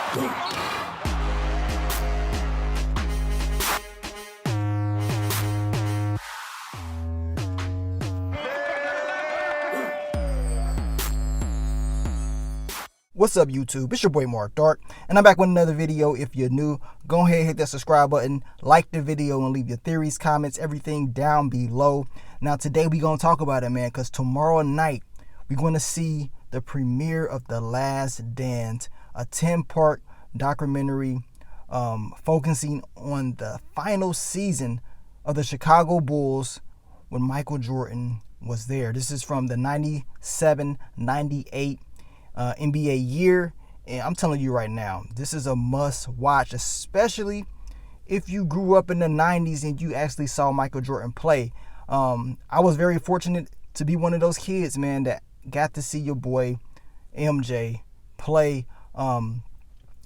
What's up, YouTube? It's your boy Mark Dark, and I'm back with another video. If you're new, go ahead and hit that subscribe button, like the video, and leave your theories, comments, everything down below. Now, today we're going to talk about it, man, because tomorrow night we're going to see the premiere of The Last Dance, a 10-part documentary focusing on the final season of the Chicago Bulls when Michael Jordan was there. This is from the 97-98 NBA year, and I'm telling you right now, this is a must watch, especially if you grew up in the 90s and you actually saw Michael Jordan play. I was very fortunate to be one of those kids, man, that got to see your boy MJ play, and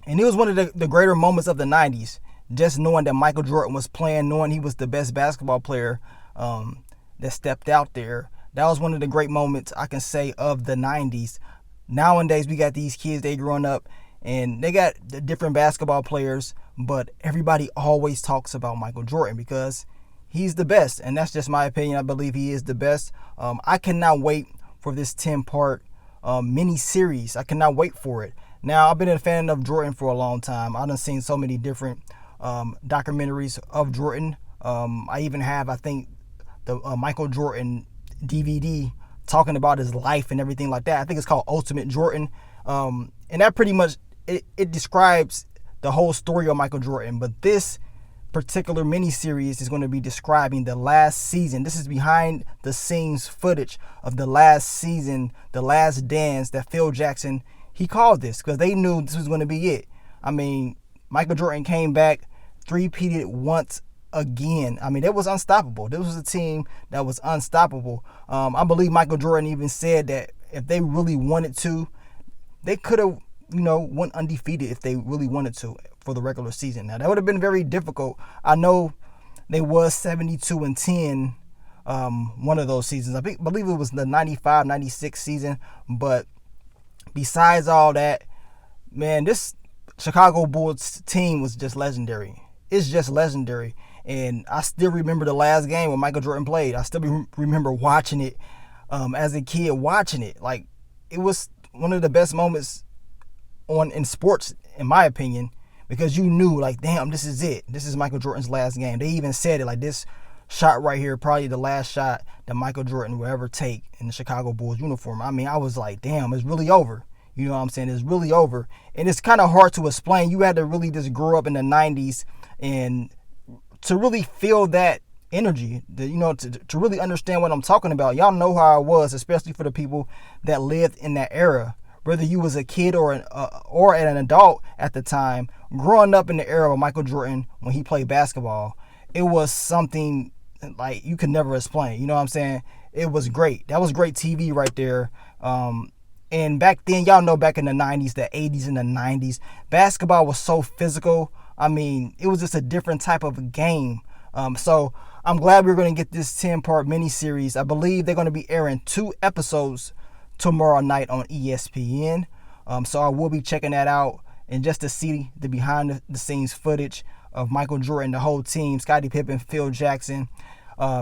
it was one of the greater moments of the 90s, just knowing that Michael Jordan was playing, knowing he was the best basketball player that stepped out there. That was one of the great moments I can say of the 90s. Nowadays, we got these kids, they growing up, and they got the different basketball players, but everybody always talks about Michael Jordan because he's the best, and that's just my opinion. I believe he is the best. I cannot wait for this 10-part mini-series. I cannot wait for it. Now, I've been a fan of Jordan for a long time. I've done seen so many different documentaries of Jordan. I even have, I think, the Michael Jordan DVD talking about his life and everything like that. I think it's called Ultimate Jordan. And that pretty much, it describes the whole story of Michael Jordan. But this particular mini-series is going to be describing the last season. This is behind the scenes footage of the last season, The Last Dance, that Phil Jackson, he called this because they knew this was going to be it. I mean, Michael Jordan came back, three-peated once again. I mean, it was unstoppable. This was a team that was unstoppable. I believe Michael Jordan even said that if they really wanted to, they could have, went undefeated if they really wanted to for the regular season. Now, that would have been very difficult. I know they was 72-10 one of those seasons. I believe it was the 95-96 season. But besides all that, man, this Chicago Bulls team was just legendary. It's just legendary. And I still remember the last game when Michael Jordan played. I still remember watching it as a kid, watching it. Like, it was one of the best moments in sports, in my opinion, because you knew, like, damn, this is it. This is Michael Jordan's last game. They even said it, like, this shot right here, probably the last shot that Michael Jordan will ever take in the Chicago Bulls uniform. I mean, I was like, damn, it's really over. You know what I'm saying? It's really over. And it's kind of hard to explain. You had to really just grow up in the 90s and to really feel that energy, to really understand what I'm talking about. Y'all know how I was, especially for the people that lived in that era. Whether you was a kid or an adult at the time, growing up in the era of Michael Jordan when he played basketball, it was something like you could never explain. You know what I'm saying? It was great. That was great TV right there. And back then, y'all know, back in the 90s, the 80s and the 90s, basketball was so physical. I mean, it was just a different type of game. So I'm glad we're going to get this 10-part mini-series. I believe they're going to be airing 2 episodes tomorrow night on ESPN. So I will be checking that out, and just to see the behind-the-scenes footage of Michael Jordan, the whole team, Scottie Pippen, Phil Jackson,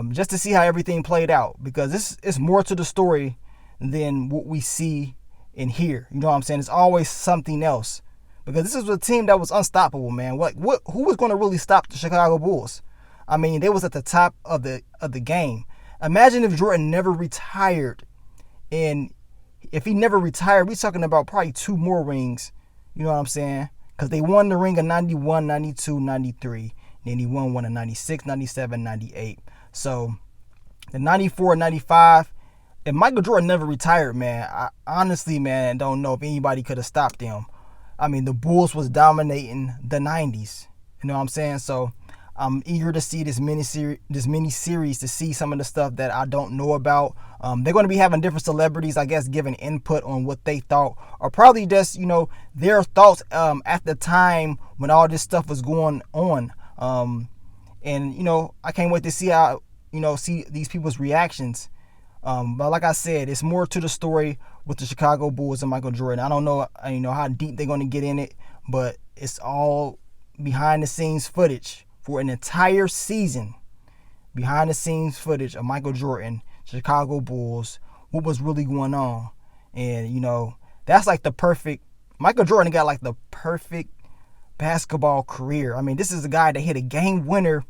just to see how everything played out, because this is more to the story than what we see in here. You know what I'm saying? It's always something else. Because this is a team that was unstoppable, man. Who was going to really stop the Chicago Bulls? I mean, they was at the top of the game. Imagine if Jordan never retired. And if he never retired, we're talking about probably 2 more rings. You know what I'm saying? Because they won the ring in 91, 92, 93. Then he won one in 96, 97, 98. So the 94, 95, if Michael Jordan never retired, man, I honestly, man, don't know if anybody could have stopped him. I mean, the Bulls was dominating the 90s. You know what I'm saying? So I'm eager to see this mini-series to see some of the stuff that I don't know about. They're going to be having different celebrities, I guess, giving input on what they thought, or probably just, their thoughts at the time when all this stuff was going on. And, I can't wait to see how, see these people's reactions. But like I said, it's more to the story. with the Chicago Bulls and Michael Jordan. I don't know, how deep they're going to get in it, but it's all behind the scenes footage for an entire season. Behind the scenes footage of Michael Jordan, Chicago Bulls, what was really going on. And, that's like the perfect, Michael Jordan got like the perfect basketball career. I mean, this is a guy that hit a game winner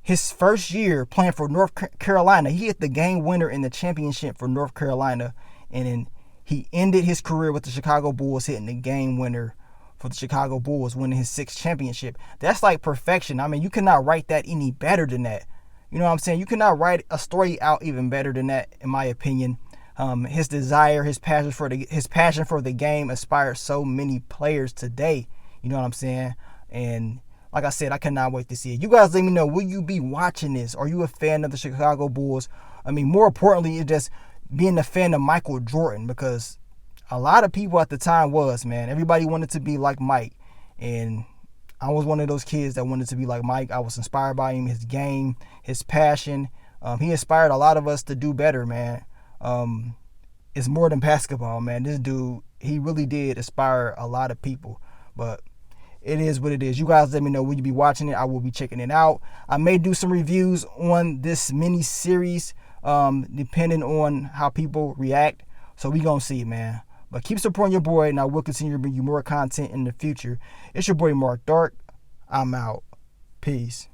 his first year playing for North Carolina. He hit the game winner in the championship for North Carolina. And then he ended his career with the Chicago Bulls hitting the game winner for the Chicago Bulls, winning his 6th championship. That's like perfection. I mean, you cannot write that any better than that. You know what I'm saying? You cannot write a story out even better than that, in my opinion. His desire, his passion for the game inspired so many players today. You know what I'm saying? And like I said, I cannot wait to see it. You guys let me know, will you be watching this? Are you a fan of the Chicago Bulls? I mean, more importantly, it's just being a fan of Michael Jordan, because a lot of people at the time was, man. Everybody wanted to be like Mike. And I was one of those kids that wanted to be like Mike. I was inspired by him, his game, his passion. He inspired a lot of us to do better, man. It's more than basketball, man. This dude, he really did inspire a lot of people. But it is what it is. You guys let me know, will you be watching it? I will be checking it out. I may do some reviews on this mini series, depending on how people react. So we gonna see, man. But keep supporting your boy, and I will continue to bring you more content in the future. It's your boy Mark Dark. I'm out. Peace.